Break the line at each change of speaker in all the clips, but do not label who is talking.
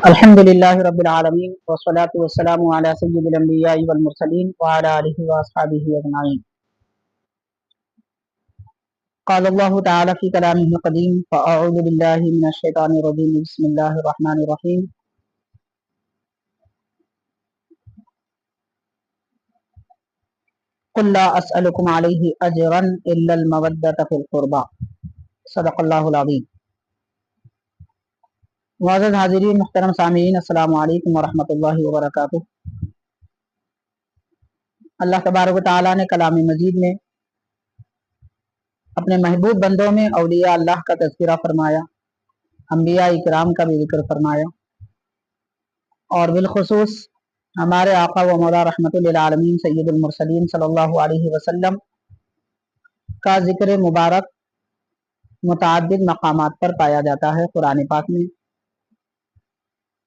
الحمدللہ رب العالمین والصلاة والسلام علی سید الانبیاء والمرسلین وعلی آلہ واصحابہ اجمعین۔ قال اللہ تعالی فی کلامہ القدیم فاعوذ باللہ من الشیطان الرجیم بسم اللہ الرحمن الرحیم۔ قل لا اسألکم علیہ اجرا الا المودۃ فی القربى، صدق اللہ العظیم۔ معزز حاضرین، محترم سامعین، السلام علیکم ورحمۃ اللہ وبرکاتہ۔ اللہ تبارک و تعالیٰ نے کلام مجید میں اپنے محبوب بندوں میں اولیاء اللہ کا تذکرہ فرمایا، انبیاء اکرام کا بھی ذکر فرمایا، اور بالخصوص ہمارے آقا و مولا رحمت للعالمین سید المرسلین صلی اللہ علیہ وسلم کا ذکر مبارک متعدد مقامات پر پایا جاتا ہے قرآن پاک میں۔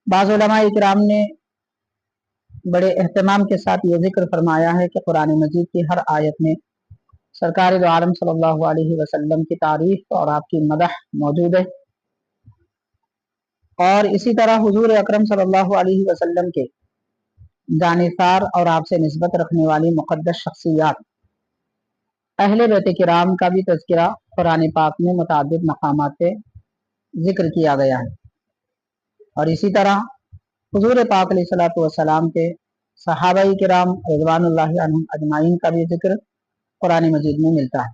بعض علماء اکرام نے بڑے اہتمام کے ساتھ یہ ذکر فرمایا ہے کہ قرآن مجید کی ہر آیت میں سرکار دو عالم صلی اللہ علیہ وسلم کی تعریف اور آپ کی مدح موجود ہے، اور اسی طرح حضور اکرم صلی اللہ علیہ وسلم کے جانثار اور آپ سے نسبت رکھنے والی مقدس شخصیات اہل بیت کرام کا بھی تذکرہ قرآن پاک میں متعدد مقامات پہ ذکر کیا گیا ہے، اور اسی طرح حضور پاک علیہ الصلوۃ والسلام کے صحابہ کرام رضوان اللہ عنہم اجمعین کا بھی ذکر قرآن مجید میں ملتا ہے۔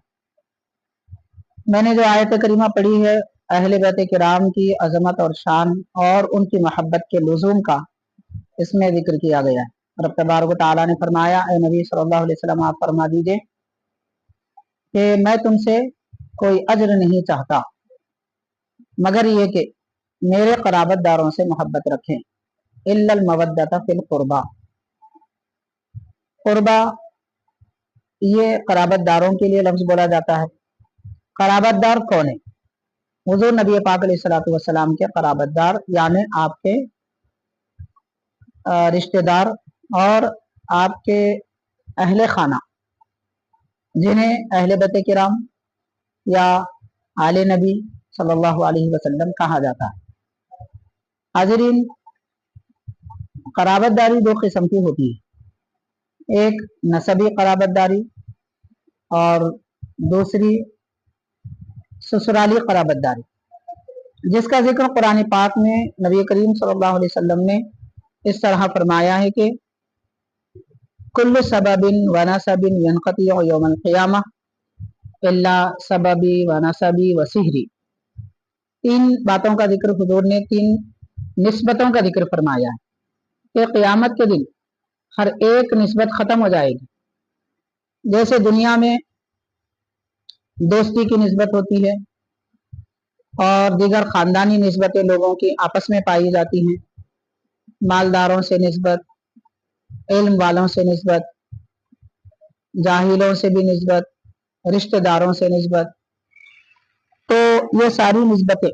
میں نے جو آیت کریمہ پڑھی ہے، اہل بیت کرام کی عظمت اور شان اور ان کی محبت کے لزوم کا اس میں ذکر کیا گیا ہے۔ رب تبارک و تعالیٰ نے فرمایا، اے نبی صلی اللہ علیہ وسلم آپ فرما دیجئے کہ میں تم سے کوئی اجر نہیں چاہتا مگر یہ کہ میرے قرابت داروں سے محبت رکھیں، الا المودۃ فی القربى۔ قربہ یہ قرابت داروں کے لیے لفظ بولا جاتا ہے۔ قرابت دار کون ہے؟ حضور نبی پاک علیہ الصلوۃ والسلام کے قرابت دار، یعنی آپ کے رشتہ دار اور آپ کے اہل خانہ، جنہیں اہل بیت کرام یا آل نبی صلی اللہ علیہ وسلم کہا جاتا ہے۔ حاضرین، قرابت داری دو قسم کی ہوتی ہے، ایک نسبی قرابت داری اور دوسری سسرالی قرابت داری، جس کا ذکر قرآن پاک میں نبی کریم صلی اللہ علیہ وسلم نے اس طرح فرمایا ہے کہ کل سبب و نسب ینقطع یوم القیامہ الا سببی و نسبی و سحری۔ تین باتوں کا ذکر حضور نے، تین نسبتوں کا ذکر فرمایا ہے کہ قیامت کے دن ہر ایک نسبت ختم ہو جائے گی۔ جیسے دنیا میں دوستی کی نسبت ہوتی ہے اور دیگر خاندانی نسبتیں لوگوں کی آپس میں پائی جاتی ہیں، مالداروں سے نسبت، علم والوں سے نسبت، جاہلوں سے بھی نسبت، رشتہ داروں سے نسبت، تو یہ ساری نسبتیں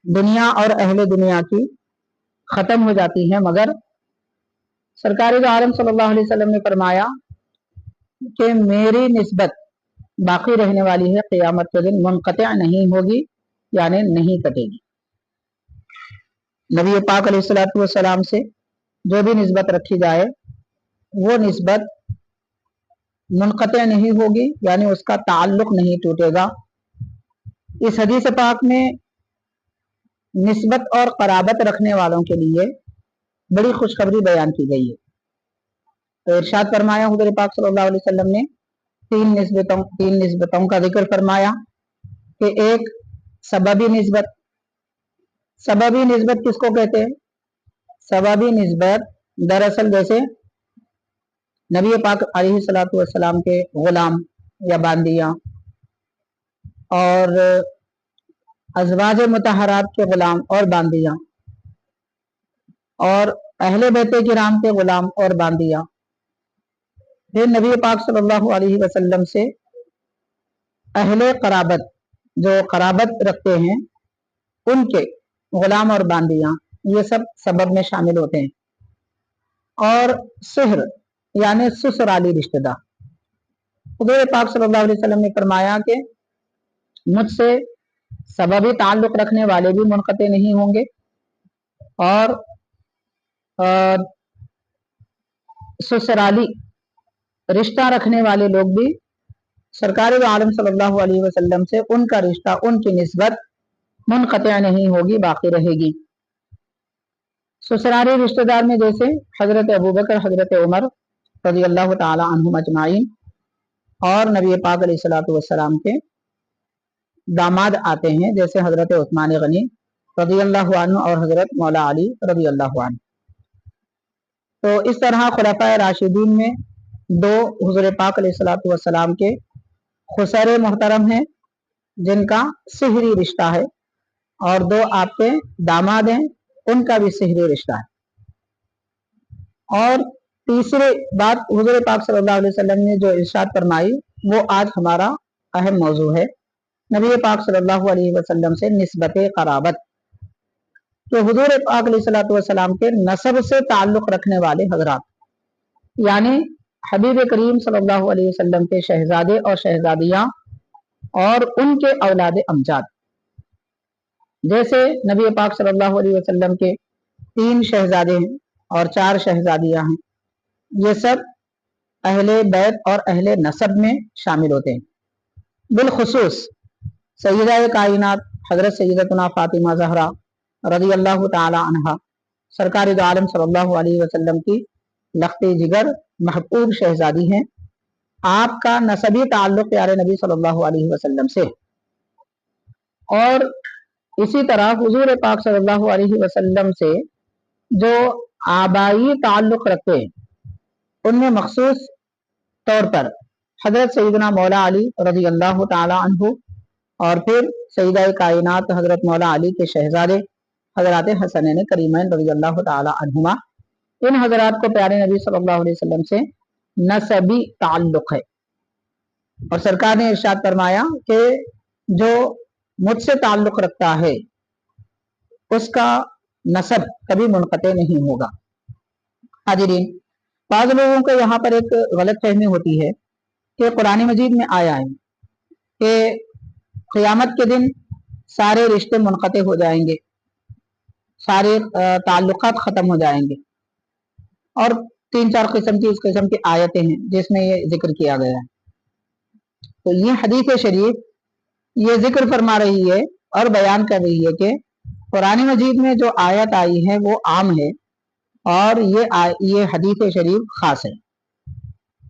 دنیا اور اہل دنیا کی ختم ہو جاتی ہیں، مگر سرکار دو عالم صلی اللہ علیہ وسلم نے فرمایا کہ میری نسبت باقی رہنے والی ہے، قیامت کے دن منقطع نہیں ہوگی، یعنی نہیں کٹے گی۔ نبی پاک علیہ الصلوۃ والسلام سے جو بھی نسبت رکھی جائے وہ نسبت منقطع نہیں ہوگی، یعنی اس کا تعلق نہیں ٹوٹے گا۔ اس حدیث پاک میں نسبت اور قرابت رکھنے والوں کے لیے بڑی خوشخبری بیان کی گئی ہے۔ تو ارشاد فرمایا حضور پاک صلی اللہ علیہ وسلم نے تین نسبتوں کا ذکر فرمایا کہ ایک سببی نسبت۔ سببی نسبت کس کو کہتے ہیں؟ سببی نسبت دراصل جیسے نبی پاک علیہ الصلوۃ والسلام کے غلام یا باندیاں اور ازواج مطہرات کے غلام اور باندیاں اور اہل بیت کرام کے غلام اور باندیاں، پھر نبی پاک صلی اللہ علیہ وسلم سے اہل قرابت جو قرابت رکھتے ہیں ان کے غلام اور باندیاں، یہ سب سبب میں شامل ہوتے ہیں۔ اور سحر یعنی سسرالی رشتہ دار، حضور پاک صلی اللہ علیہ وسلم نے فرمایا کہ مجھ سے سببی تعلق رکھنے والے بھی منقطع نہیں ہوں گے और ससुराली रिश्ता रखने वाले लोग भी सरकार दो आलम सल्लल्लाहु अलैहि वसल्लम से उनका रिश्ता, उनकी निस्बत मुनक़तिअ नहीं होगी, बाकी रहेगी। ससुराली रिश्तेदार में जैसे हजरत अबू बकर, हजरत उमर रज़ी अल्लाह ताला अन्हुम अजमाइन और नबी पाक अलैहिस्सलातु वस्सलाम के दामाद आते हैं, जैसे हजरत उस्मान गनी रज़ी अल्लाह अन्हु और हजरत मौला अली रज़ी अल्लाह अन्हु। तो इस तरह खुलफाए राशिदीन में दो हुज़ूर पाक अलैहिस्सलातु वस्सलाम के खुसरे मोहतरम हैं जिनका सिहरी रिश्ता है, और दो आपके दामाद हैं उनका भी सिहरी रिश्ता है। और तीसरी बात हुज़ूर पाक सल्लल्लाहु अलैहि वसल्लम ने जो इरशाद फरमाई वो आज हमारा अहम मौजू है, नबी पाक सल्लल्लाहु अलैहि वसल्लम से निस्बत क़राबत। तो हुज़ूर पाक अलैहिस्सलातु वस्सलाम के नसब से ताल्लुक़ रखने वाले हजरात, यानी हबीब करीम सल्लल्लाहु अलैहि वसल्लम के शहजादे और शहजादियाँ और उनके औलाद अमजाद, जैसे नबी पाक सल्लल्लाहु अलैहि वसल्लम के 3 शहजादे हैं और 4 शहजादियाँ हैं, ये सब अहले बैत और अहले नसब में शामिल होते हैं। बिलखुसूस सय्यदा कायनात हजरत सय्यदतुना फातिमा ज़हरा रज़ी अल्लाह ताला अन्हा सरकार दो आलम सल्लल्लाहु अलैहि वसल्लम की लख्ते जिगर महबूब शहजादी हैं। आपका नसबी ताल्लुक़ प्यारे नबी सल्लल्लाहु अलैहि वसल्लम से, और इसी तरह हुजूर पाक सल्लल्लाहु अलैहि वसल्लम से जो आबाई ताल्लुक़ रखते हैं उनमें मखसूस तौर पर हजरत सैयदना मौला अली रज़ी अल्लाह ताला अन्हु और फिर सय्यदा कायनात हजरत मौला अली के शहजादे हजरत हसनैन करीमैन रज़ी अल्लाह ताला अन्हुमा, इन हजरात को प्यारे नबी सल्लल्लाहु अलैहि वसल्लम से नसबी ताल्लुक़ है। और सरकार ने इरशाद फरमाया कि जो मुझसे ताल्लुक़ रखता है उसका नसब कभी मुनक़ते नहीं होगा। हाजिरीन, बाज़ लोगों को यहाँ पर एक गलत फहमी होती है कि कुरान मजीद में आया है कि क़यामत के दिन सारे रिश्ते मुनक़ते हो जाएंगे, सारे ताल्लुक़ात ख़त्म हो जाएंगे, और 3-4 किस्म की इस किस्म की आयतें हैं जिसमें ये जिक्र किया गया है। तो ये हदीस शरीफ ये जिक्र फरमा रही है और बयान कर रही है कि कुरान मजीद में जो आयत आई है वो आम है और ये हदीस शरीफ खास है।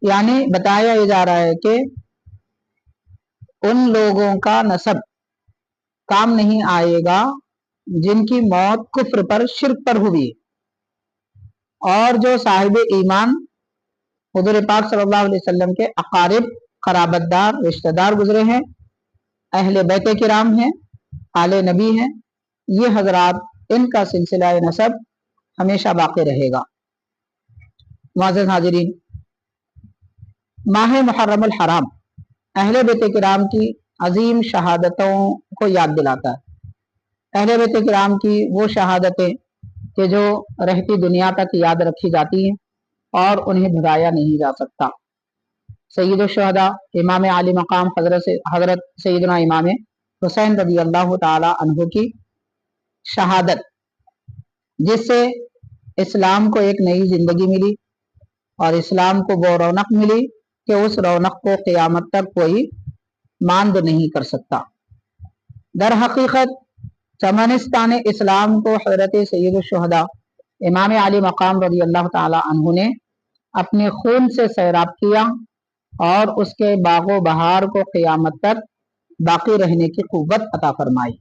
यानी बताया जा रहा है कि उन लोगों का नसब काम नहीं आएगा जिनकी मौत कुफ्र पर, शिर्क पर हुई, और जो साहिब ईमान हुज़ूर पाक सल्लल्लाहु अलैहि वसल्लम के अकारिब, क़राबतदार, रिश्तेदार गुजरे हैं, अहले बैत किराम हैं, आले नबी हैं, ये हजरात, इनका सिलसिला नसब हमेशा बाकी रहेगा। मुअज़्ज़ज़ हाज़िरीन, माह मुहर्रमुल हराम अहले बैत किराम की अजीम शहादतों को याद दिलाता है। अहले बैत किराम की वो शहादतें कि जो रहती दुनिया तक याद रखी जाती हैं और उन्हें भुलाया नहीं जा सकता। सय्यदुश शुहदा इमाम आली मकाम हजरत सय्यदना इमाम हुसैन रज़ी अल्लाह ताला अन्हु की शहादत, जिससे इस्लाम को एक नई जिंदगी मिली और इस्लाम को वो रौनक मिली कि उस रौनक को क़यामत तक कोई मांद नहीं कर सकता। दर हकीकत चमनिस्तान इस्लाम को हजरत सय्यदुश शुहदा इमाम आली मकाम रज़ी अल्लाह ताला अन्हु ने अपने खून से सैराब किया और उसके बागो बहार को क़यामत तक बाकी रहने की क़ुव्वत अता फरमाई।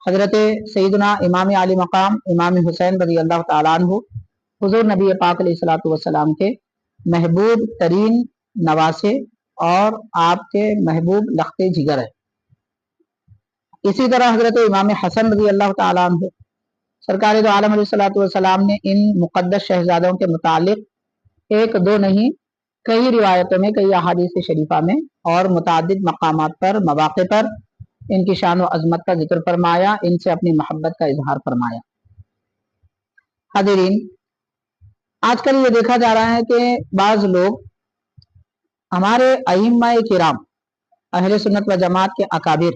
हजरत सैयदना इमाम आली मकाम इमाम हुसैन रज़ी अल्लाह ताला अन्हु हुज़ूर नबी पाक अलैहिस्सलातु वस्सलाम के महबूब तरीन नवासे और आपके महबूब लख्ते जिगर है। इसी तरह हजरत इमाम हसन रज़ी अल्लाह ताला अन्हु सरकार दो आलम अलैहिस्सलातु वस्सलाम ने इन मुक़द्दस शहजादों के मुतालिक एक दो नहीं कई रिवायतों में, कई अहादीस शरीफा में और मुतादिद मकामात पर, मवाक़े पर इनकी शान व अज़मत का जिक्र फरमाया, इनसे अपनी मोहब्बत का इजहार फरमाया। हाज़िरीन, आजकल ये देखा जा रहा है कि बाज़ लोग हमारे अइम्मा-ए किराम अहले सुन्नत व जमात के अकाबिर,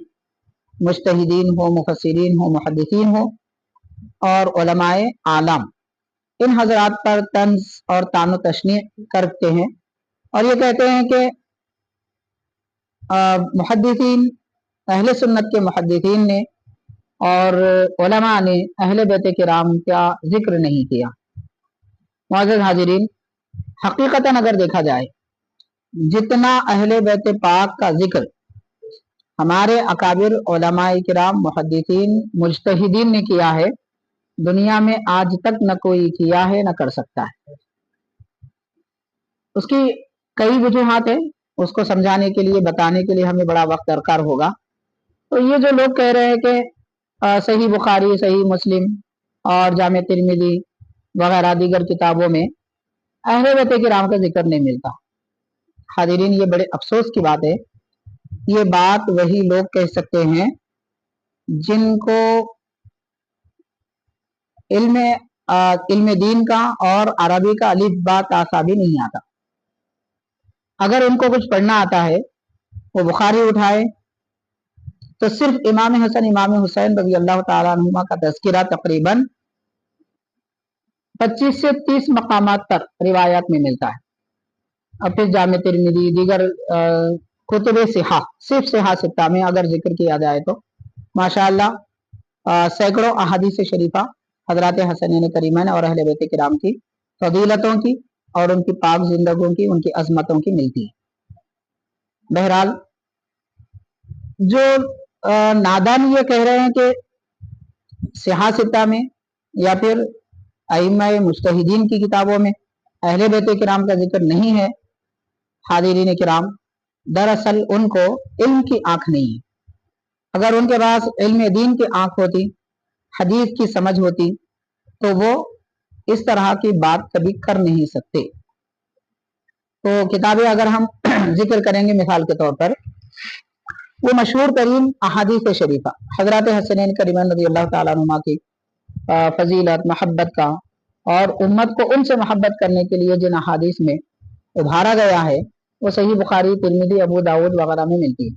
मुज्तहिदीन हो, मुफस्सिरीन हो, मुहद्दिसीन हो, اور उलमाए आलम इन हजरात पर तंज और तानो तशनी करते हैं और ये कहते हैं कि मुहद्दिसीन अहले सुन्नत के मुहद्दिसीन ने और उलमा ने अहले बैत किराम का जिक्र नहीं किया। मुअज़्ज़ज़ हाजिरीन, हकीकतन अगर देखा जाए जितना अहले बैत पाक का जिक्र हमारे अकाबिर उलमाए किराम मुहद्दिसीन मुज्तहिदीन ने किया है, दुनिया में आज तक न कोई किया है न कर सकता है। उसकी कई वजूहात है, उसको समझाने के लिए बताने के लिए हमें बड़ा वक्त दरकार होगा। तो ये जो लोग कह रहे हैं कि सही बुखारी, सही मुस्लिम और जामे तिरमिजी वगैरह दीगर किताबों में अहले बैत किराम का जिक्र नहीं मिलता, हाजिरीन ये बड़े अफसोस की बात है। ये बात वही लोग कह सकते हैं जिनको इल्म दीन का और अरबी का अलिफ बा तासा भी नहीं आता। अगर उनको कुछ पढ़ना आता है वो बुखारी उठाए तो सिर्फ इमाम हसन इमाम हुसैन रज़ी अल्लाह ताला अन्हुमा का तज़किरा तकरीबन 25 से 30 मकामात तक रिवायात में मिलता है। अब फिर जामे तिरमिज़ी दीगर कुतुब सिहा, सिर्फ सिहा सित्ता में अगर जिक्र किया जाए तो माशाअल्लाह सैकड़ों अहादीस शरीफा हजरत हसनैन करीमैन और अहले बैत किराम की फजीलतों की और उनकी पाक जिंदगियों की, उनकी अजमतों की मिलती है। बहरहाल जो नादान ये कह रहे हैं कि सिहा सित्ता में या फिर अइम्मा मुज्तहिदीन की किताबों में अहले बैत किराम का जिक्र नहीं है, हाजिरीन किराम, दरअसल उनको इल्म की आंख नहीं है। अगर उनके पास इल्म दीन की आंख होती, हदीस की समझ होती, तो वो इस तरह की बात कभी कर नहीं सकते। तो किताबें अगर हम जिक्र करेंगे मिसाल के तौर पर, वो मशहूर तरीन अहादीस शरीफा हजरत हसनैन करीमैन रज़ी अल्लाह ताला अन्हुमा की फजीलत, मोहब्बत का और उम्मत को उनसे मोहब्बत करने के लिए जिन अहादीस में उभारा गया है वो सही बुखारी, तिरमिज़ी, अबू दाऊद वगैरह में मिलती है।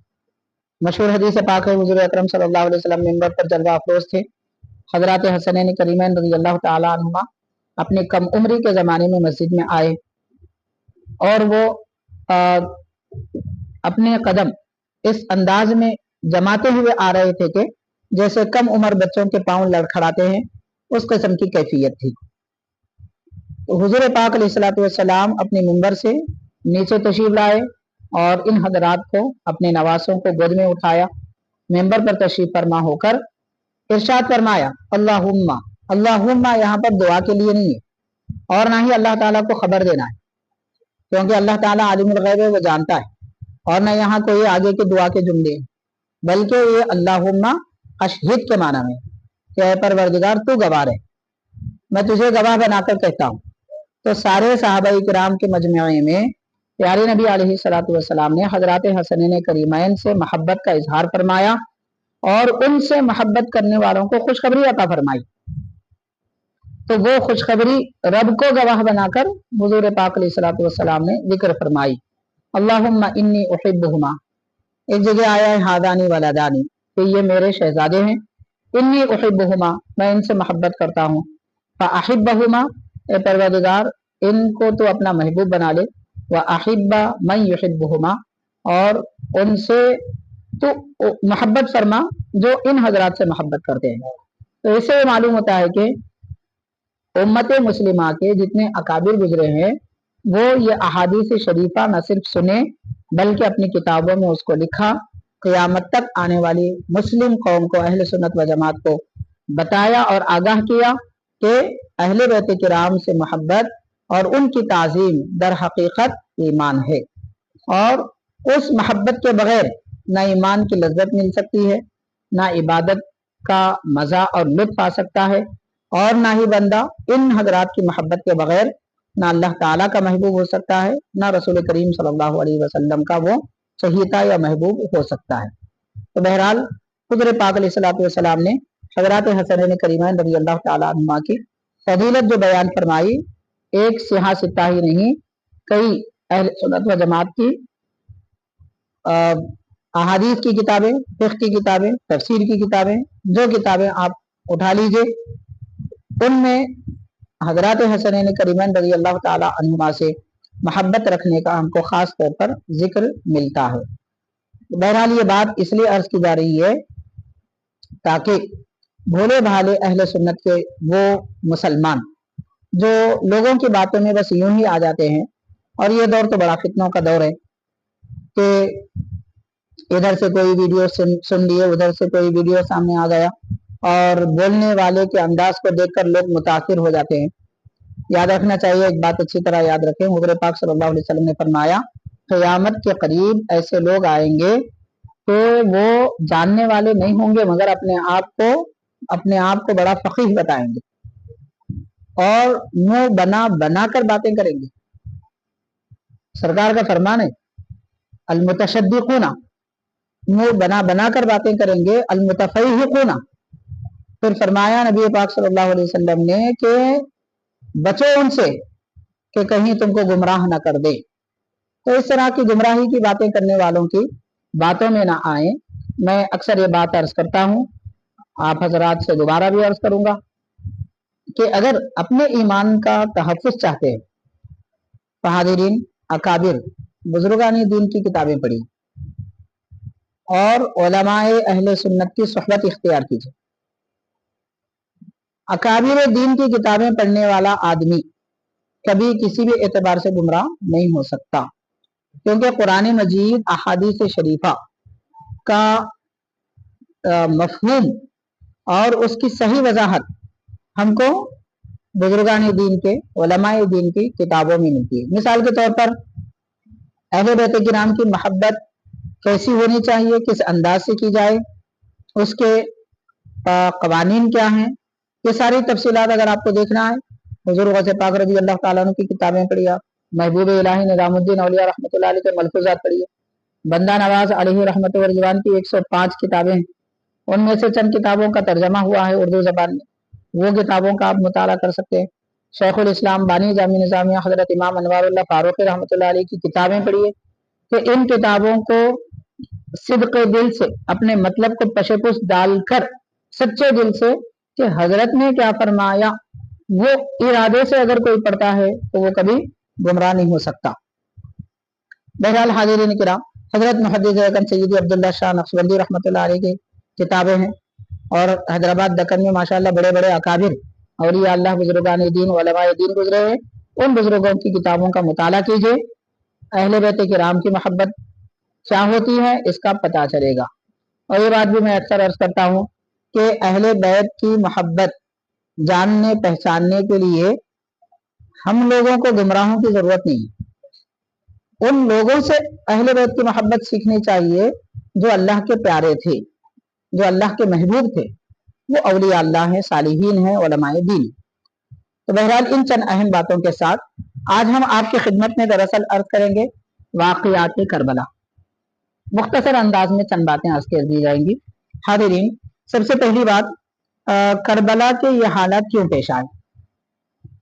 मशहूर हदीस पाक है, हुज़ूर अकरम सल्लल्लाहु अलैहि वसल्लम मिंबर पर जलवा अफरोज थे। हजरत हसनैन करीमैन रज़ी अल्लाह ताला अन्हुमा अपने कम उम्री के ज़माने में मस्जिद में आए और वो अपने कदम इस अंदाज में जमाते हुए आ रहे थे कि जैसे कम उम्र बच्चों के पांव लड़खड़ाते हैं, उस किस्म की कैफियत थी। तो हुजूर पाक अलैहिस्सलातु वस्सलाम अपने मिंबर से नीचे तशरीफ लाए और इन हजरात को, अपने नवासों को गोद में उठाया, मिंबर पर तशरीफ फरमा होकर इरशाद फरमाया, अल्लाहुम्मा। अल्लाहुम्मा यहाँ पर दुआ के लिए नहीं है और ना ही अल्लाह ताला को खबर देना है, क्योंकि अल्लाह ताला आलिमुल गैब है, वो जानता है, और न यहाँ कोई आगे के दुआ के जुमले, बल्कि ये अल्लाहुम्मा अशहिद के माना में कि परवरदिगार तू गवाह है, मैं तुझे गवाह बनाकर कहता हूँ। तो सारे सहाबाई किराम के मजमुए में प्यारे नबी अलैहिस्सलातु वस्सलाम ने हजरत हसनैन करीमैन से मोहब्बत का इजहार फरमाया और उनसे मोहब्बत करने वालों को खुशखबरी अता फरमाई। तो वो खुशखबरी रब को गवाह बनाकर हुजूर पाक अलैहिस्सलातु वस्सलाम ने जिक्र फरमाई, अल्लाहुम्मा इन्नी उहिब्बुहुमा। एक जगह आया है हादानी वलादानी, तो ये मेरे शहजादे हैं, इन्नी उहिब्बुहुमा, मैं इनसे मोहब्बत करता हूँ, फ़अहिब्बहुमा, ए परवरदिगार इनको तो अपना महबूब बना ले, व अहिब्बा मन युहिब्बुहुमा, और उनसे तो मोहब्बत फरमा जो इन हजरात से मोहब्बत करते हैं। तो इससे मालूम होता है कि उम्मत मुस्लिमा के जितने अकाबिर गुजरे हैं वो ये अहादीस शरीफा न सिर्फ सुने बल्कि अपनी किताबों में उसको लिखा, क़यामत तक आने वाली मुस्लिम कौम को, अहले सुन्नत व जमात को बताया और आगाह किया कि अहले बैत किराम से मोहब्बत और उनकी ताज़ीम दर हकीकत ईमान है, और उस मोहब्बत के बगैर ना ईमान की लज्जत मिल सकती है, ना इबादत का मज़ा और लुत्फ आ सकता है, और ना ही बंदा इन हजरात की मोहब्बत के बगैर ना अल्लाह ताला का महबूब हो सकता है, ना रसूल करीम सल्लल्लाहु अलैहि वसल्लम का वो चहीता या महबूब हो सकता है। तो बहरहाल हुज़ूर पाक अलैहिस्सलातु वस्सलाम ने हजरत हसनैन करीमैन रज़ी अल्लाह ताला अन्हुमा की फजीलत जो बयान फरमाई, एक सिहा सित्ता ही नहीं, कई अहले सुन्नत व जमात की अहादीस की किताबें, फिक़्ह की किताबें, तफसीर की किताबें, जो किताबें आप उठा लीजिए उनमें हजरत हसनैन करीमैन रज़ी अल्लाह ताला अन्हुमा से मोहब्बत रखने का हमको खास तौर पर जिक्र मिलता है। बहरहाल ये बात इसलिए अर्ज की जा रही है ताकि भोले भाले अहले सुन्नत के वो मुसलमान जो लोगों की बातों में बस यूं ही आ जाते हैं, और ये दौर तो बड़ा फितनों का दौर है कि इधर से कोई वीडियो सुन लिए, उधर से कोई वीडियो सामने आ गया और बोलने वाले के अंदाज को देखकर लोग मुतासिर हो जाते हैं। याद रखना चाहिए, एक बात अच्छी तरह याद रखें, हुज़ूर पाक सल्लल्लाहु अलैहि वसल्लम ने फरमाया क़यामत के करीब ऐसे लोग आएंगे कि वो जानने वाले नहीं होंगे मगर अपने आप को बड़ा फकीह बताएंगे और मुंह बना बना कर बातें करेंगे। सरकार का फरमान है अलमुतशद्दिक़ूना, मुंह बना बना कर बातें करेंगे, अलमुतफ़य्हिक़ूना। फिर फरमाया नबी पाक सल्लल्लाहु अलैहि वसल्लम ने कि बचो उनसे कि कहीं तुमको गुमराह न कर दे। तो इस तरह की गुमराही की बातें करने वालों की बातों में ना आए। मैं अक्सर ये बात अर्ज करता हूँ, आप हजरात से दोबारा भी अर्ज करूंगा कि अगर अपने ईमान का तहफ़्फ़ुज़ चाहते हैं, फहादिरीन अकाबिर बुजुर्गानी दीन की किताबें पढ़ी और उलमाए अहले सुन्नत की सोहबत इख्तियार कीजिए। अकाबिर दीन की किताबें पढ़ने वाला आदमी कभी किसी भी एतबार से गुमराह नहीं हो सकता, क्योंकि कुरान मजीद अहादीस शरीफा का मफहूम और उसकी सही वजाहत हमको बुजुर्गान दीन के उलमाए दीन की किताबों में मिलती है। मिसाल के तौर पर अहले बैत किराम की मोहब्बत कैसी होनी चाहिए, किस अंदाज से की जाए, उसके कवानीन क्या हैं, ये सारी तफसीलात अगर आपको देखना है हुज़ूर गौसे पाक रज़ी अल्लाह ताला अन्हु की किताबें पढ़िए, महबूब इलाही निज़ामुद्दीन औलिया रहमतुल्लाह अलैह के मलफूज़ात पढ़िए, बंदा नवाज अलैहि रहमत व रिज़वान की 105 किताबें हैं, उनमें से चंद किताबों का तर्जमा हुआ है उर्दू ज़बान में, वो किताबों का आप मुताला कर सकते हैं। शेखुल इस्लाम बानी जामी निज़ामिया हज़रत इमाम अनवारुल्लाह फारूक़ी रहमतुल्लाह अलैह की किताबें पढ़िए। तो इन किताबों को सिद्क़े दिल से अपने मतलब को पशेपुश डालकर सच्चे दिल से कि हजरत ने क्या फरमाया, वो इरादे से अगर कोई पढ़ता है तो वो कभी गुमराह नहीं हो सकता। बहरहाल हाज़िरीन किराम, हजरत मुहद्दिस अकरम सय्यदी अब्दुल्ला शाह नक्शबंदी रहमतुल्लाह अलैह की किताबें हैं और हैदराबाद दक्कन में माशाअल्लाह बड़े बड़े अकाबिर औलिया अल्लाह बुजुर्गान दीन उलमाए दीन गुजरे हैं। उन बुजुर्गों की किताबों का मुताला कीजिए, अहले बैत किराम की मोहब्बत क्या होती है इसका पता चलेगा। और ये बात भी मैं अक्सर अर्ज करता हूँ कि अहले बैत की मोहब्बत जानने पहचानने के लिए हम लोगों को गुमराहों की जरूरत नहीं है। उन लोगों से अहले बैत की मोहब्बत सीखनी चाहिए जो अल्लाह के प्यारे थे, जो अल्लाह के महबूब थे, वो औलिया अल्लाह हैं, सालिहीन हैं, उलमाए दीन। तो बहरहाल इन चंद अहम बातों के साथ आज हम आपकी खिदमत में दरअसल अर्ज करेंगे वाक़ियात करबला। मुख्तसर अंदाज में चंद बातें अर्ज कर दी जाएंगी। हाज़िरीन, सबसे पहली बात, करबला के ये हालात क्यों पेश आए,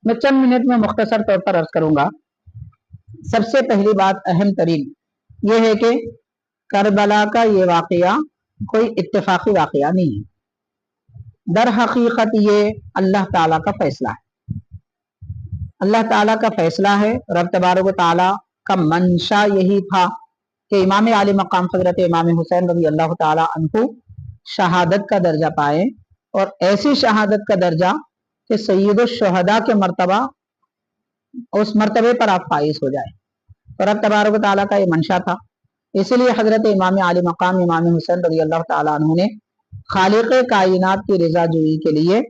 मैं चंद मिनट में मुख्तसर तौर पर अर्ज करूंगा। सबसे पहली बात अहम तरीन ये है कि करबला का ये वाक़या कोई इत्तेफाकी वाक़या नहीं है, दर हकीकत ये अल्लाह ताला का फैसला है। अल्लाह ताला का फैसला है, रब तबारक व ताला का मंशा यही था कि इमाम आली मकाम हज़रत इमाम हुसैन रज़ी अल्लाह ताला अन्हु शहादत का दर्जा पाए, और ऐसी शहादत का दर्जा कि सय्यदुश शुहदा के मर्तबा, उस मर्तबे पर आप फाइज हो जाए। तो रब तबारक व ताला का ये मंशा था। इसीलिए हज़रत इमाम आली मकाम इमाम हुसैन रज़ी अल्लाह ताला अन्हु ने खालिक कायनात की रज़ा जुई के लिए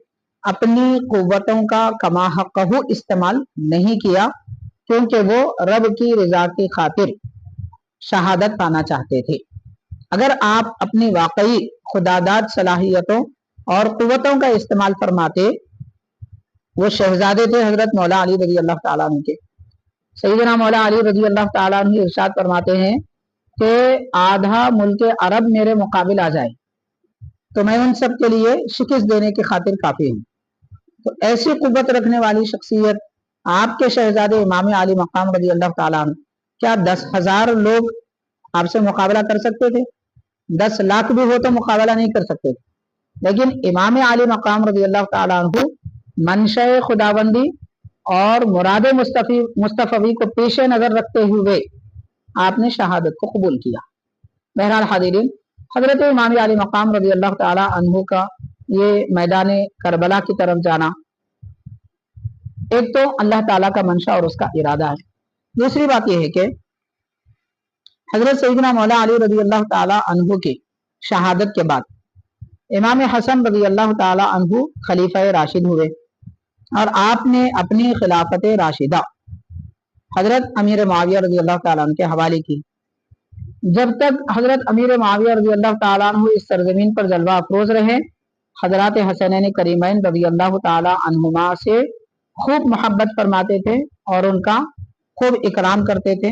अपनी कुव्वतों का कमा हक़्क़हू इस्तेमाल नहीं किया, क्योंकि वो रब की रज़ा की खातिर शहादत पाना चाहते थे। अगर आप अपनी वाकई खुदादाद सलाहियतों और कुव्वतों का इस्तेमाल फरमाते, वो शहजादे थे हजरत मौला अली रज़ी अल्लाह ताला अन्हु के। सैयदना मौला अली रज़ी अल्लाह ताला अन्हु इरशाद फरमाते हैं कि आधा मुल्क अरब मेरे मुकाबिल आ जाए तो मैं उन सब के लिए शिकस्त देने की खातिर काफी हूँ। तो ऐसी कुव्वत रखने वाली शख्सियत आपके शहजादे इमाम आली मकाम रज़ी अल्लाह ताला अन्हु, क्या 10,000 लोग आपसे मुकाबला कर सकते थे? 10 लाख भी हो तो मुकाबला नहीं कर सकते थे। लेकिन इमाम आली मकाम रज़ी अल्लाह ताला अन्हु मंशा खुदाबंदी और मुराद मुस्तफ़वी को पेश नज़र रखते हुए आपने शहादत को कबूल किया। बहरहाल हाज़िरीन, हज़रत इमाम अली मकाम रज़ी अल्लाह ताला अन्हु का ये मैदान करबला की तरफ जाना, एक तो अल्लाह ताला का मंशा और उसका इरादा है। दूसरी बात यह है कि हज़रत सैयदना मौला अली रज़ी अल्लाह ताला अन्हु की शहादत के बाद इमाम हसन रज़ी अल्लाह ताला अन्हु खलीफा राशिद हुए और आपने अपनी खिलाफत राशिदा हज़रत अमीर मुआविया रज़ी अल्लाह ताला अन्हु के हवाले की। जब तक हज़रत अमीर मुआविया रज़ी अल्लाह ताला अन्हु इस सरजमीन पर जलवा अफरोज रहे, हज़रत हसनैन करीमैन रज़ी अल्लाह ताला अन्हुमा से खूब मोहब्बत फरमाते थे और उनका खूब इकराम करते थे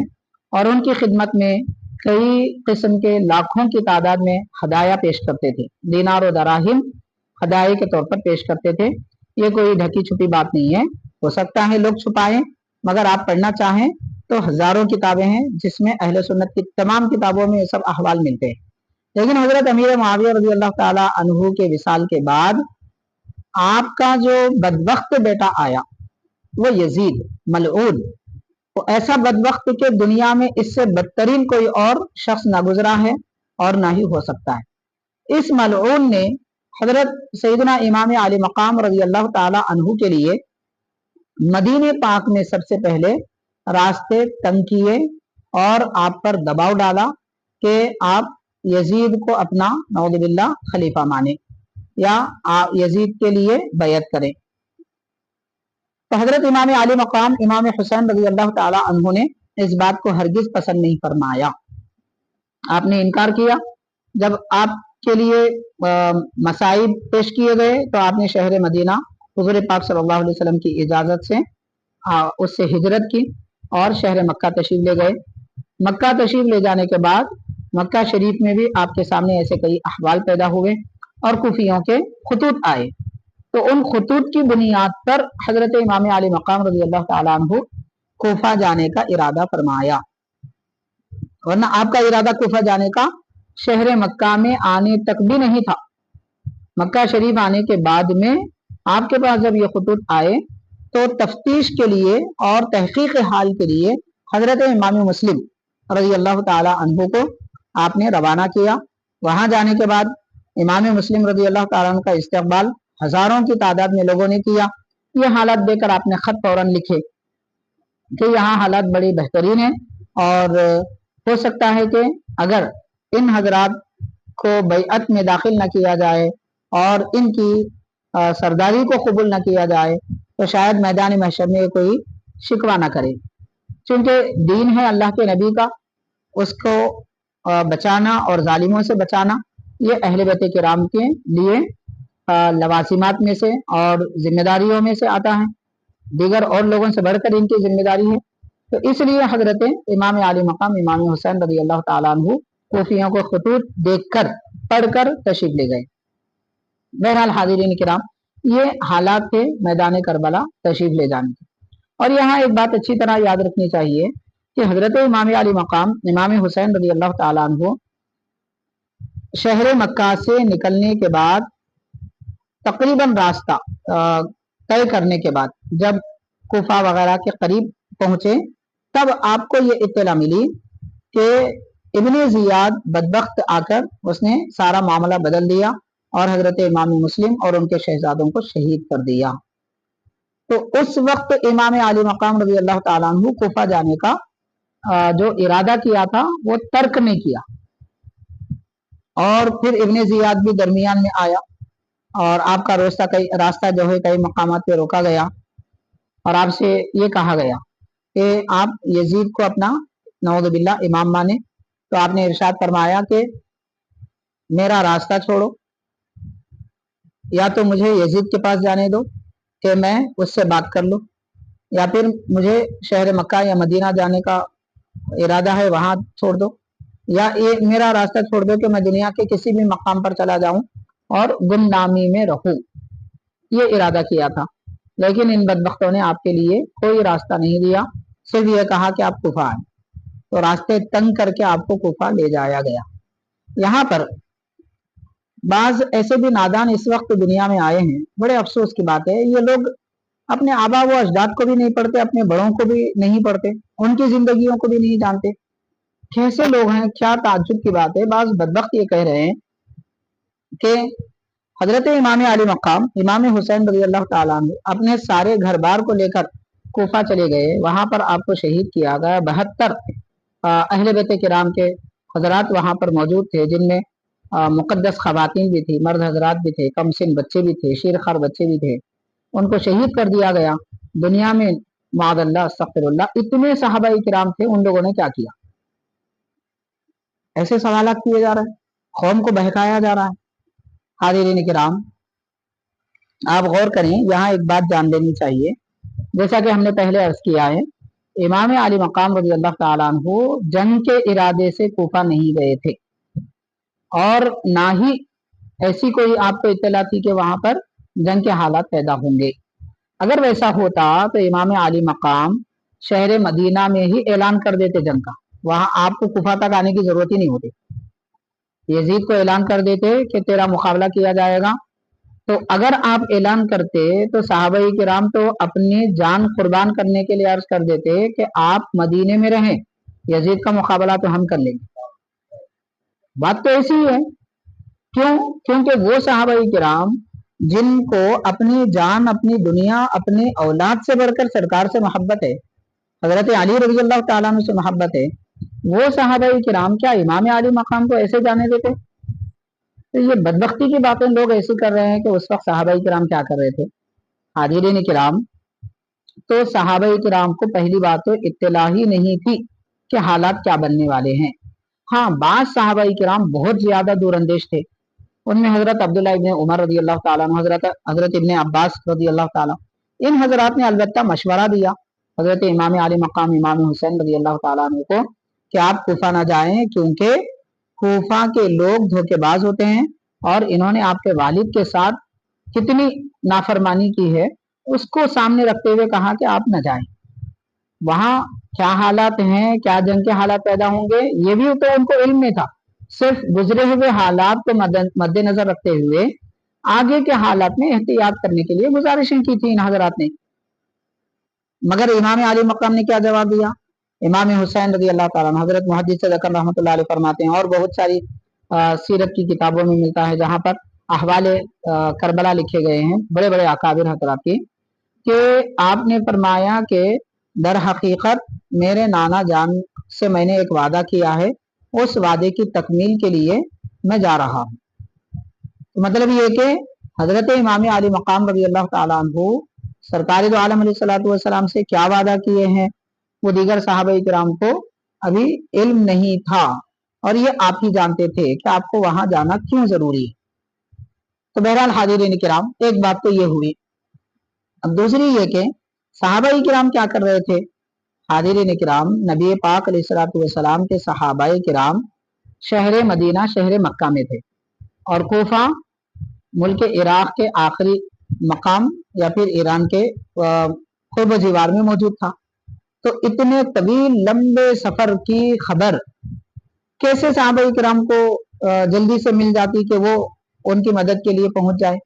और उनकी खिदमत में कई किस्म के लाखों की तादाद में हदाया पेश करते थे। दीनार और दराहिम हदाये के तौर पर पेश करते थे। ये कोई ढकी छुपी बात नहीं है, हो सकता है लोग छुपाएं, मगर आप पढ़ना चाहें तो हजारों किताबें हैं जिसमें अहले सुन्नत की तमाम किताबों में ये सब अहवाल मिलते हैं। लेकिन हजरत अमीर मुआविया रज़ी अल्लाह ताला अन्हु के विसाल के बाद आपका जो बदबख्त बेटा आया वो यजीद मलऊन, तो ऐसा बदबख्त के दुनिया में इससे बदतरीन कोई और शख्स ना गुजरा है और ना ही हो सकता है। इस मलऊन ने हजरत सैयदना इमाम अली मकाम रज़ी अल्लाह ताला अन्हु के लिए मदीने पाक में सबसे पहले रास्ते तंग किए और आप पर दबाव डाला कि आप यजीद को अपना नऊज़ बिल्लाह खलीफा माने या आप यजीद के लिए बैयत करें। तो हजरत इमाम अली मकाम इमाम हुसैन रज़ी अल्लाह ताला अन्हु ने इस बात को हरगिज पसंद नहीं फरमाया। आपने इनकार किया। जब आपके लिए मसाइब पेश किए गए तो आपने शहर मदीना हुज़ूर पाक सल्लल्लाहु अलैहि वसल्लम की इजाज़त से उससे हिजरत की और शहर मक्का तशरीफ ले गए। मक्का तशरीफ ले जाने के बाद मक्का शरीफ में भी आपके सामने ऐसे कई अहवाल पैदा हुए और कुफियों के खुतूत आए। तो उन खुतूत की बुनियाद पर हजरत इमाम अली मकाम रज़ी अल्लाह ताला अन्हु कोफा जाने का इरादा फरमाया, वरना आपका इरादा कोफा जाने का शहर मक्का में आने तक भी नहीं था। मक्का शरीफ आने के बाद में आपके पास जब ये खुतूत आए तो तफ्तीश के लिए और तहकीक हाल के लिए हजरत इमाम मुस्लिम रज़ी अल्लाह ताला अन्हु को आपने रवाना किया। वहां जाने के बाद इमाम मुस्लिम रज़ी अल्लाह ताला अन्हु का इस्तकबाल हजारों की तादाद में लोगों ने किया। ये हालात देखकर आपने खत फौरन लिखे कि यहाँ हालात बड़ी बेहतरीन है और हो सकता है कि अगर इन हजरात को बैअत में दाखिल न किया जाए और इनकी सरदारी को कबूल न किया जाए तो शायद मैदान महशर में कोई शिकवा न करे। चूंकि दीन है अल्लाह के नबी का, उसको बचाना और जालिमों से बचाना ये अहले बैत किराम के लिए लवासिमात में से और जिम्मेदारियों में से आता है। दीगर और लोगों से बढ़कर इनकी जिम्मेदारी है। तो इसलिए हजरत इमाम अली मकाम इमाम हुसैन रज़ी अल्लाह ताला अन्हु कोफियों को खुतूत देखकर पढ़कर तशरीफ ले गए। बहरहाल हाज़िरीन किराम, ये हालात थे मैदान करबला तशरीफ ले जाने के। और यहाँ एक बात अच्छी तरह याद रखनी चाहिए कि हजरत इमाम अली मकाम इमाम हुसैन रज़ी अल्लाह ताला अन्हु शहर मक्का से निकलने के बाद तकरीबन रास्ता तय करने के बाद जब कुफा वगैरह के करीब पहुंचे तब आपको ये इत्तला मिली कि इब्ने ज़ियाद बदबख्त आकर उसने सारा मामला बदल दिया और हजरत इमाम मुस्लिम और उनके शहजादों को शहीद कर दिया। तो उस वक्त इमाम अली मकाम रज़ी अल्लाह ताला अन्हु कुफा जाने का जो इरादा किया था वो तर्क नहीं किया। और फिर इब्ने ज़ियाद भी दरमियान में आया और आपका रास्ता जो है कई मकामात पे रोका गया और आपसे ये कहा गया कि आप यजीद को अपना नऊज़ बिल्लाह इमाम माने। तो आपने इरशाद फरमाया कि मेरा रास्ता छोड़ो, या तो मुझे यजीद के पास जाने दो कि मैं उससे बात कर लूँ, या फिर मुझे शहर मक्का या मदीना जाने का इरादा है वहां छोड़ दो, या ये मेरा रास्ता छोड़ दो कि मैं दुनिया के किसी भी मकाम पर चला जाऊं और गुमनामी में रहूं। ये इरादा किया था। लेकिन इन बदबख्तों ने आपके लिए कोई रास्ता नहीं दिया, सिर्फ ये कहा कि आप कुफा आए। तो रास्ते तंग करके आपको कुफा ले जाया गया। यहाँ पर बाज ऐसे भी नादान इस वक्त दुनिया में आए हैं, बड़े अफसोस की बात है, ये लोग अपने आबा व अजदाद को भी नहीं पढ़ते, अपने बड़ों को भी नहीं पढ़ते, उनकी जिंदगियों को भी नहीं जानते। कैसे लोग हैं, क्या ताज्जुब की बात है। बाज बदबख्त ये कह रहे हैं कि हजरत इमाम अली मकाम इमाम हुसैन रज़ी अल्लाह ताला अन्हु अपने सारे घर बार को लेकर कोफा चले गए, वहां पर आपको शहीद किया गया। 72 अहले बैत किराम के हजरात वहां पर मौजूद थे, जिनमें मुकद्दस खवातीन भी थी, मर्द हजरात भी थे, कमसिन बच्चे भी थे, शेरखार बच्चे भी थे। उनको शहीद कर दिया गया दुनिया में। मादल्ला अस्तगफिरुल्लाह, इतने सहाबाई किराम थे, उन लोगों ने क्या किया? ऐसे सवाल किए जा रहे हैं, कौम को बहकाया जा रहा है। हाज़िरीन किराम, आप गौर करें, यहाँ एक बात जान लेनी चाहिए। जैसा कि हमने पहले अर्ज किया है, इमाम अली मकाम रज़ी अल्लाह ताला अन्हु जंग के इरादे से कूफा नहीं गए थे, और ना ही ऐसी कोई आपको इत्तला थी कि वहां पर जंग के हालात पैदा होंगे। अगर वैसा होता तो इमाम अली मकाम शहर मदीना में ही ऐलान कर देते जंग का, वहां आपको कुफा तक आने की जरूरत ही नहीं होती। यजीद को ऐलान कर देते कि तेरा मुकाबला किया जाएगा। तो अगर आप ऐलान करते तो सहाबाई किराम तो अपनी जान कुर्बान करने के लिए अर्ज कर देते कि आप मदीने में रहें, यजीद का मुकाबला तो हम कर लेंगे। बात तो ऐसी ही है। क्यों? क्योंकि वो सहाबाई किराम जिनको अपनी जान, अपनी दुनिया, अपने औलाद से बढ़कर सरकार से मोहब्बत है, हजरत अली रज़ी अल्लाह ताला अन्हु से मोहब्बत है, वो सहाबाई किराम क्या इमाम अली मकाम को ऐसे जाने देते? तो ये बदबख्ती की बातें लोग ऐसी कर रहे हैं कि उस वक्त सहाबाई किराम क्या कर रहे थे। हाजिरीन किराम, तो सहाबाई किराम को पहली बात तो इत्तला ही नहीं थी कि हालात क्या बनने वाले हैं। हाँ, बाज सहाबाई किराम बहुत ज्यादा दूरअंदेश थे। उनमें हजरत अब्दुल्ला इब्न उमर रज़ी अल्लाह ताला अन्हु, हजरत इब्न अब्बास रज़ी अल्लाह ताला, इन हजरात ने अलबत्ता मशवरा दिया हजरत इमाम अली मकाम इमाम हुसैन रज़ी अल्लाह ताला अन्हु को कि आप कूफा ना जाएं, क्योंकि कूफा के लोग धोखेबाज होते हैं, और इन्होंने आपके वालिद के साथ कितनी नाफरमानी की है उसको सामने रखते हुए कहा कि आप न जाएं। वहां क्या हालात हैं, क्या जंग के हालात पैदा होंगे, ये भी तो उनको इल्म में था। सिर्फ गुजरे हुए हालात को मद्देनजर रखते हुए आगे के हालात में एहतियात करने के लिए गुजारिशें की थी इन हजरात ने। मगर इमाम अली मकाम ने क्या जवाब दिया? इमाम हुसैन रज़ी अल्लाह ताला अन्हु, हजरत मुहद्दिस ज़कन रहमतुल्लाह अलैह फरमाते हैं, और बहुत सारी सीरत की किताबों में मिलता है जहां पर अहवाले करबला लिखे गए हैं बड़े बड़े अकाबिर हजरात की, कि आपने फरमाया कि दर हकीकत मेरे नाना जान से मैंने एक वादा किया है, उस वादे की तकमील के लिए मैं जा रहा हूँ। तो मतलब ये कि हजरत इमाम अली मकाम रज़ी अल्लाह ताला अन्हु सरकार दो आलम अलैहिस्सलातु वस्सलाम से क्या वादा किए हैं, वो दीगर सहाबा किराम को अभी इल्म नहीं था, और ये आप ही जानते थे कि आपको वहां जाना क्यों जरूरी है। तो बहरहाल हाजिरीन किराम, एक बात तो ये हुई। अब दूसरी ये कि सहाबा किराम क्या कर रहे थे। हाजिरीन किराम, नबी पाक अलैहिस्सलातु वस्सलाम के सहाबा किराम शहर मदीना, शहर मक्का में थे, और कोफा मुल्क इराक के आखिरी मकाम या फिर ईरान के खुर्ब जीवार में मौजूद था। तो इतने तवील लंबे सफर की खबर कैसे सहाबा किराम को जल्दी से मिल जाती कि वो उनकी मदद के लिए पहुंच जाए।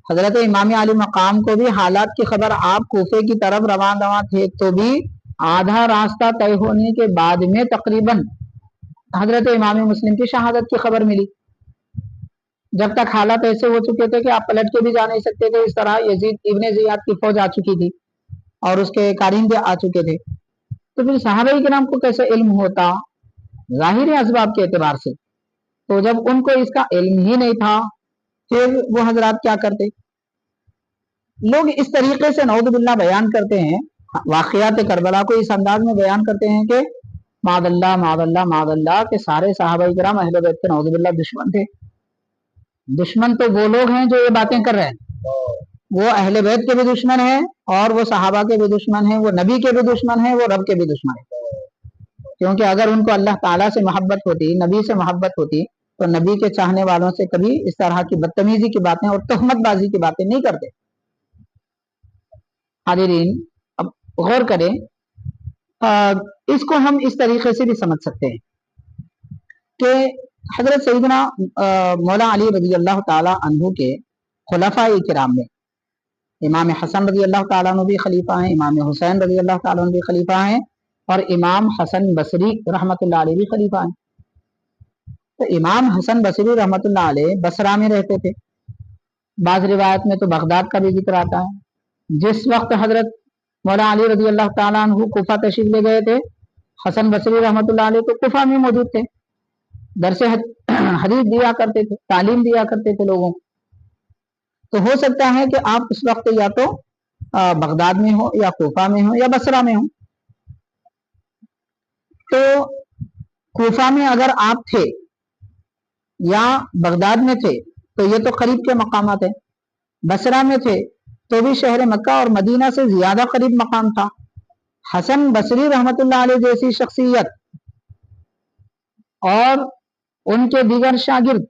हजरत इमाम अली मकाम को भी हालात की खबर, आप कूफे की तरफ रवाना थे तो भी आधा रास्ता तय होने के बाद में तकरीबन हजरत इमाम मुस्लिम की शहादत की खबर मिली। जब तक हालात ऐसे हो चुके थे कि आप पलट के भी जा नहीं सकते थे। इस तरह यजीद इब्ने जियाद की फौज आ चुकी थी और उसके कारिंदे आ चुके थे। तो फिर सहाबा किराम को कैसे इल्म होता? जाहिर असबाब के एतबार से। तो जब उनको इसका इल्म ही नहीं था, फिर वो हजरात क्या करते? लोग इस तरीके से नऊज़ुबिल्लाह बयान करते हैं, वाक़ियात करबला को इस अंदाज में बयान करते हैं कि मादल्ला मादल्ला मादल्ला के सारे सहाबा किराम अहले बैत के नऊज़ुबिल्लाह दुश्मन थे। दुश्मन तो वो लोग हैं जो ये बातें कर रहे हैं, वो अहले बैत के भी दुश्मन है, और वो सहाबा के भी दुश्मन है, वो नबी के भी दुश्मन है, वो रब के भी दुश्मन है। क्योंकि अगर उनको अल्लाह ताला से मोहब्बत होती, नबी से मोहब्बत होती, तो नबी के चाहने वालों से कभी इस तरह की बदतमीजी की बातें और तहमतबाजी की बातें नहीं करते। हाजिरीन, अब गौर करें, इसको हम इस तरीके से भी समझ सकते हैं कि حضرت سیدنا مولا علی رضی اللہ تعالی عنہ کے خلفاء کرام میں امام حسن رضی اللہ تعالیٰ عنہ بھی خلیفہ ہیں، امام حسین رضی اللہ تعالیٰ عنہ بھی خلیفہ ہیں، اور امام حسن بصری رحمۃ اللہ علیہ بھی خلیفہ ہیں۔ تو امام حسن بصری رحمۃ اللہ علیہ بصرہ میں رہتے تھے، بعض روایت میں تو بغداد کا بھی ذکر آتا ہے۔ جس وقت حضرت مولا علی رضی اللہ تعالیٰ عنہ کوفہ تشریف لے گئے تھے، حسن بصری رحمۃ اللہ علیہ تو کوفہ میں موجود تھے، درس حدیث دیا کرتے تھے، تعلیم دیا کرتے تھے لوگوں کو۔ تو ہو سکتا ہے کہ آپ اس وقت یا تو بغداد میں ہو، یا کوفہ میں ہو، یا بصرہ میں ہو۔ تو کوفہ میں اگر آپ تھے یا بغداد میں تھے تو یہ تو قریب کے مقامات ہیں، بصرہ میں تھے تو بھی شہر مکہ اور مدینہ سے زیادہ قریب مقام تھا۔ حسن بصری رحمۃ اللہ علیہ جیسی شخصیت اور ان کے دیگر شاگرد،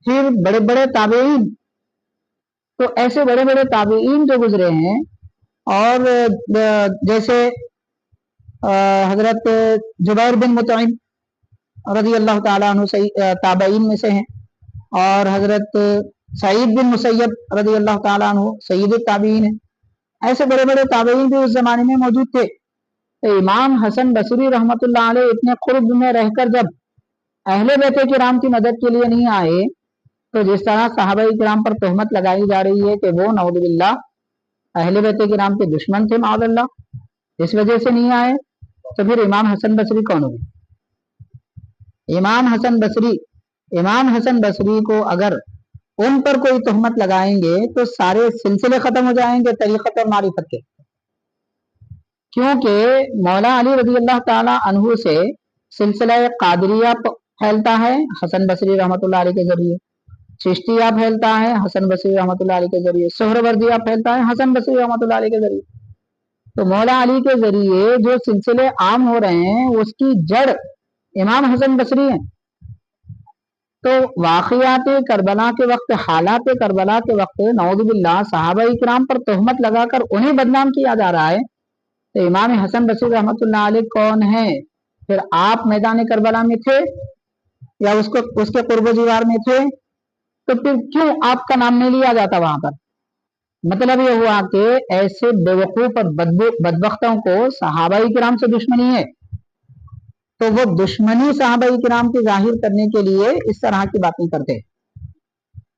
پھر بڑے بڑے تابعین، تو ایسے بڑے بڑے تابعین جو گزرے ہیں، اور جیسے حضرت جبیر بن مطعم رضی اللہ تعالیٰ عنہ تابعین میں سے ہیں، اور حضرت سعید بن مسیب رضی اللہ تعالیٰ عنہ سید التابعین ہیں۔ ایسے بڑے بڑے تابعین بھی اس زمانے میں موجود تھے۔ تو امام حسن بصری رحمۃ اللہ علیہ اتنے قرب میں رہ کر جب اہل بیت کرام کی مدد کے لیے نہیں آئے، تو جس طرح صحابہ کرام پر تہمت لگائی جا رہی ہے کہ وہ نعوذ باللہ اہل بیت کرام کے دشمن تھے معاذ اللہ، اس وجہ سے نہیں آئے، تو پھر امام حسن بصری کون ہوئے؟ امام حسن بصری کو اگر ان پر کوئی تہمت لگائیں گے تو سارے سلسلے ختم ہو جائیں گے طریقت اور معرفت کے، کیونکہ مولا علی رضی اللہ تعالی عنہ سے سلسلہ قادریہ پھیلتا ہے حسن بصری رحمۃ اللہ علیہ کے ذریعے، چشتیہ پھیلتا ہے حسن بصری رحمۃ اللہ علیہ کے ذریعے، سہروردیہ پھیلتا ہے حسن بصری رحمۃ اللہ علیہ کے ذریعے۔ تو مولا علی کے ذریعے جو سلسلے عام ہو رہے ہیں اس کی جڑ امام حسن بصری ہیں۔ تو واقعات کربلا کے وقت، حالات کربلا کے وقت نعوذ باللہ صحابہ کرام پر تہمت لگا کر انہیں بدنام کیا جا رہا ہے، تو امام حسن بصری رحمۃ اللہ علیہ کون ہے؟ پھر آپ میدان کربلا میں تھے یا اس کے قرب و جوار میں تھے، تو پھر کیوں آپ کا نام نہیں لیا جاتا وہاں پر؟ مطلب یہ ہوا کہ ایسے بیوقوف اور بدبختوں کو صحابہ کرام سے دشمنی ہے، تو وہ دشمنی صحابہ کرام کی ظاہر کرنے کے لیے اس طرح کی باتیں کرتے،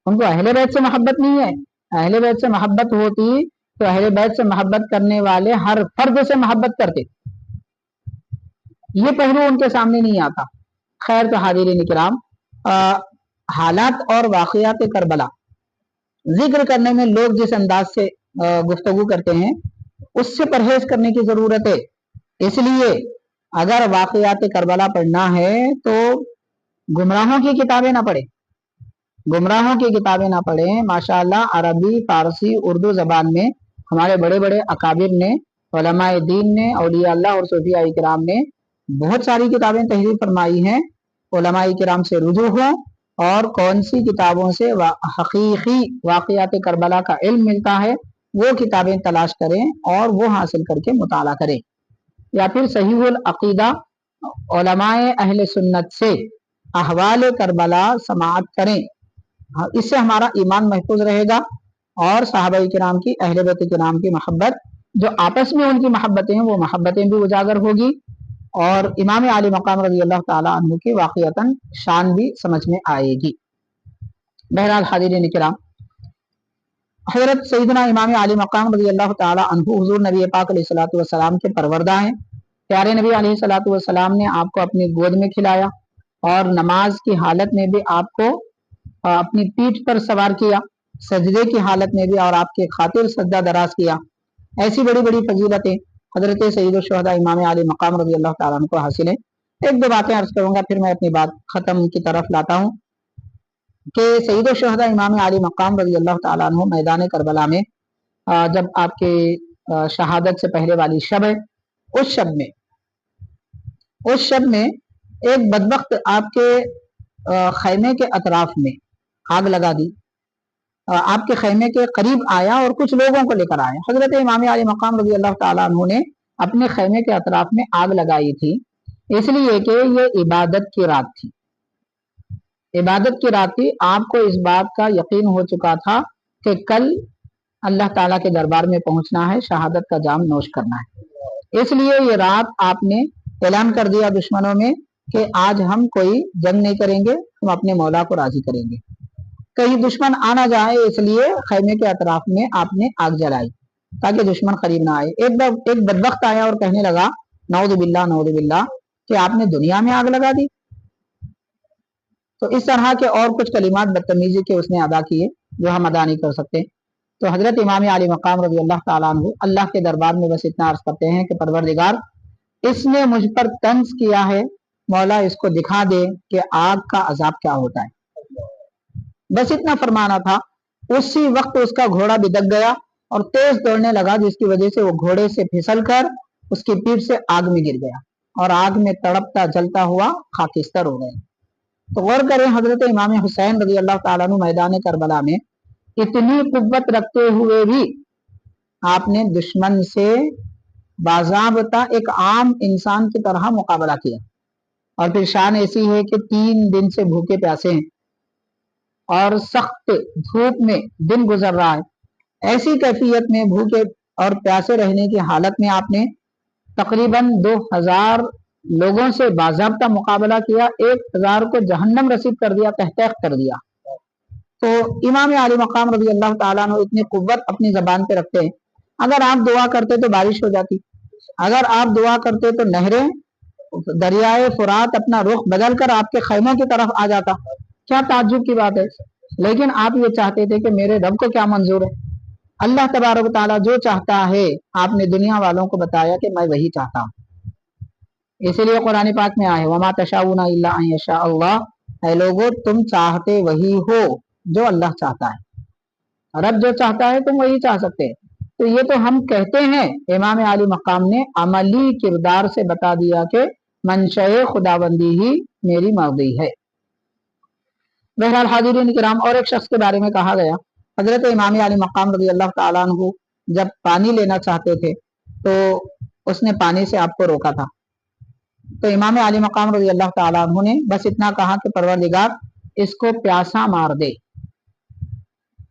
ان کو اہل بیت سے محبت نہیں ہے۔ اہل بیت سے محبت ہوتی تو اہل بیت سے محبت کرنے والے ہر فرد سے محبت کرتے، یہ پہلو ان کے سامنے نہیں آتا۔ خیر، تو حاضرین کرام، حالات اور واقعات کربلا ذکر کرنے میں لوگ جس انداز سے گفتگو کرتے ہیں اس سے پرہیز کرنے کی ضرورت ہے۔ اس لیے اگر واقعات کربلا پڑھنا ہے تو گمراہوں کی کتابیں نہ پڑھیں، ماشاءاللہ عربی، فارسی، اردو زبان میں ہمارے بڑے بڑے اکابر نے، علماء دین نے، اولیاء اللہ اور صوفیاء کرام نے بہت ساری کتابیں تحریر فرمائی ہیں۔ علماء کرام سے رجوع ہوں اور کون سی کتابوں سے حقیقی واقعات کربلا کا علم ملتا ہے وہ کتابیں تلاش کریں اور وہ حاصل کر کے مطالعہ کریں، یا پھر صحیح العقیدہ علماء اہل سنت سے احوال کربلا سماعت کریں، اس سے ہمارا ایمان محفوظ رہے گا، اور صحابہ کرام کی، اہل بیت کرام کی محبت، جو آپس میں ان کی محبتیں ہیں وہ محبتیں بھی اجاگر ہوگی، اور امام عالی مقام رضی اللہ تعالی عنہ کی واقعتاً شان بھی سمجھ میں آئے گی۔ بہرحال حاضرین کرام، حضرت سیدنا امام عالی مقام رضی اللہ تعالی عنہ حضور نبی پاک علیہ الصلوۃ والسلام کے پروردہ ہیں۔ پیارے نبی علیہ الصلوۃ والسلام نے آپ کو اپنی گود میں کھلایا، اور نماز کی حالت میں بھی آپ کو اپنی پیٹھ پر سوار کیا، سجدے کی حالت میں بھی اور آپ کے خاطر سجدہ دراز کیا۔ ایسی بڑی بڑی فضیلتیں حضرت سید الشہداء امام عالی مقام رضی اللہ تعالیٰ عنہ کو حاصل ہیں۔ ایک دو باتیں عرض کروں گا، پھر میں اپنی بات ختم کی طرف لاتا ہوں کہ سید الشہداء امام عالی مقام رضی اللہ تعالیٰ عنہ میدان کربلا میں جب آپ کے شہادت سے پہلے والی شب ہے، اس شب میں ایک بدبخت آپ کے خیمے کے اطراف میں آگ لگا دی، آپ کے خیمے کے قریب آیا اور کچھ لوگوں کو لے کر آیا۔ حضرت امام علی مقام رضی اللہ تعالیٰ عنہ نے اپنے خیمے کے اطراف میں آگ لگائی تھی، اس لیے کہ یہ عبادت کی رات تھی، इबादत की रात थी, आपको इस बात का यकीन हो चुका था कि कल अल्लाह ताला के दरबार में पहुंचना है, शहादत का जाम नोश करना है। इसलिए ये रात आपने ऐलान कर दिया दुश्मनों में कि आज हम कोई जंग नहीं करेंगे, हम अपने मौला को राजी करेंगे, कहीं दुश्मन आ ना जाए, इसलिए खैमे के अतराफ में आपने आग जलाई ताकि दुश्मन करीब ना आए। एक बदबख्त आया और कहने लगा नऊज़ु बिल्लाह कि आपने दुनिया में आग लगा दी। तो इस तरह के और कुछ कलिमात बदतमीजी के उसने अदा किए जो हम अदा नहीं कर सकते। तो हजरत इमाम अली मकाम रज़ी अल्लाह ताला अन्हु अल्लाह के दरबार में बस इतना अर्ज करते हैं कि परवरदिगार, इसने मुझ पर तंज किया है, मौला इसको दिखा दे कि आग का अजाब क्या होता है। बस इतना फरमाना था। उसी वक्त उसका घोड़ा बिदक गया और तेज दौड़ने लगा, जिसकी वजह से वो घोड़े से फिसल कर उसकी पीठ से आग में गिर गया और आग में तड़पता जलता हुआ खाकिस्तर हो गया। तो गौर करें, हजरत इमाम हुसैन रज़ी अल्लाह ताला अन्हु मैदान करबला में इतनी कुव्वत रखते हुए भी आपने दुश्मन से बाज़ाब्ता एक आम इंसान की तरह मुकाबला किया। और फिर शान ऐसी है कि 3 दिन से भूखे प्यासे हैं और सख्त धूप में दिन गुजर रहा है। ऐसी कैफियत में भूखे और प्यासे रहने की हालत में आपने तकरीबन 2000 लोगों से बाज़ाब्ता मुकाबला किया, 1000 को जहन्नम रसीद कर दिया, तहत कर दिया। तो इमाम अली मकाम रज़ी अल्लाह ताला अन्हु इतनी कुव्वत अपनी जबान पे रखते हैं। अगर आप दुआ करते तो बारिश हो जाती, अगर आप दुआ करते तो नहरें दरियाए फुरात अपना रुख बदल कर आपके खैमों की तरफ आ जाता। क्या ताज्जुब की बात है। लेकिन आप ये चाहते थे कि मेरे रब को क्या मंजूर है। अल्लाह तबारक ताला जो चाहता है, आपने दुनिया वालों को बताया कि मैं वही चाहता हूँ। इसीलिए कुरान पाक में आए वमा तशाऊना इल्ला अन यशा अल्लाह, ऐ लोगो तुम चाहते वही हो जो अल्लाह चाहता है। रब जो चाहता है तुम वही चाह सकते हैं। तो ये तो हम कहते हैं, इमाम अली मकाम ने अमली किरदार से बता दिया कि मंशए खुदाबंदी ही मेरी मर्जी है। बहरहाल हाज़िरीन किराम, और एक शख्स के बारे में कहा गया, हजरत इमाम अली मकाम रज़ी अल्लाह ताला अन्हु जब पानी लेना चाहते थे तो उसने पानी से आपको रोका था। तो इमाम अली मकाम रज़ी अल्लाह ताला अन्हु ने बस इतना कहा कि परवरदिगार इसको प्यासा मार दे।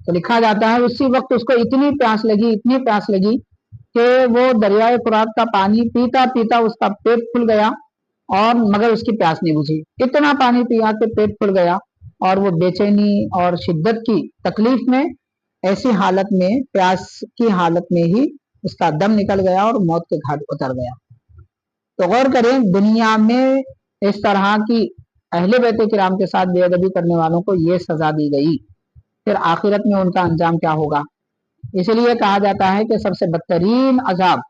तो लिखा जाता है उसी वक्त उसको इतनी प्यास लगी कि वो दरियाए फुरात का पानी पीता पीता उसका पेट फूल गया और मगर उसकी प्यास नहीं बुझी। इतना पानी पिया कि पेट फूल गया और वो बेचैनी और शिद्दत की तकलीफ में, ऐसी हालत में, प्यास की हालत में ही उसका दम निकल गया और मौत के घाट उतर गया। तो गौर करें, दुनिया में इस तरह की अहले बैत किराम के साथ बेअदबी करने वालों को ये सजा दी गई, फिर आखिरत में उनका अंजाम क्या होगा। इसलिए कहा जाता है कि सबसे बदतरीन अजाब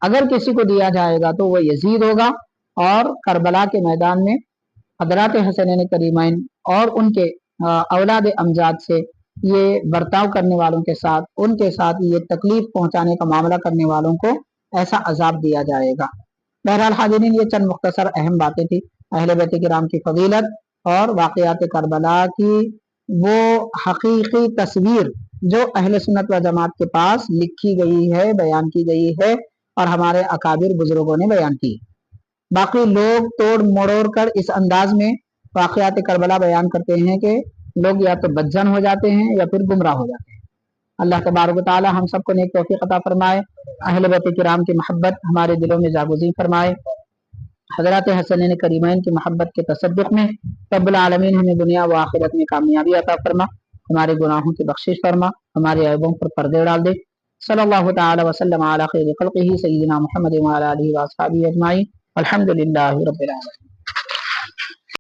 अगर किसी को दिया जाएगा तो वो यजीद होगा। और करबला के मैदान में हजरात हसनैन करीमैन और उनके औलाद अमजाद से ये बर्ताव करने वालों के साथ, उनके साथ ये तकलीफ पहुंचाने का मामला करने वालों को ऐसा अजाब दिया जाएगा। बहरहाल हाज़िरीन, ये चंद मुख्तसर अहम बातें थी अहले बैत किराम की फजीलत और वाक़यात करबला की वो हकीकी तस्वीर जो अहले सुन्नत व जमात के पास लिखी गई है, बयान की गई है और हमारे अकाबिर बुजुर्गों ने बयान की। बाकी लोग तोड़ मरोड़ कर इस अंदाज में वाक़यात करबला बयान करते हैं कि लोग या तो बदजन हो जाते हैं या फिर गुमराह हो जाते हैं। अल्लाह तबारक व तआला हम सबको नेक तौफीक अता फरमाए, अहले बैत किराम की मोहब्बत हमारे दिलों में जागुज़ी फरमाए, हज़रात हसनैन करीमैन की मोहब्बत के तसद्दुक़ में रब्बुल आलमीन हमें दुनिया व आखिरत में कामयाबी अता फरमा, हमारे गुनाहों की बख्शिश फरमा, हमारे ऐबों पर पर्दे डाल दे। सल्लल्लाहु तआला व सल्लम अला खैरि खल्क़िही सय्यिदिना मुहम्मद व अला आलिहि व अस्हाबिही अजमाइन। अल्हम्दुलिल्लाहि रब्बिल आलमीन।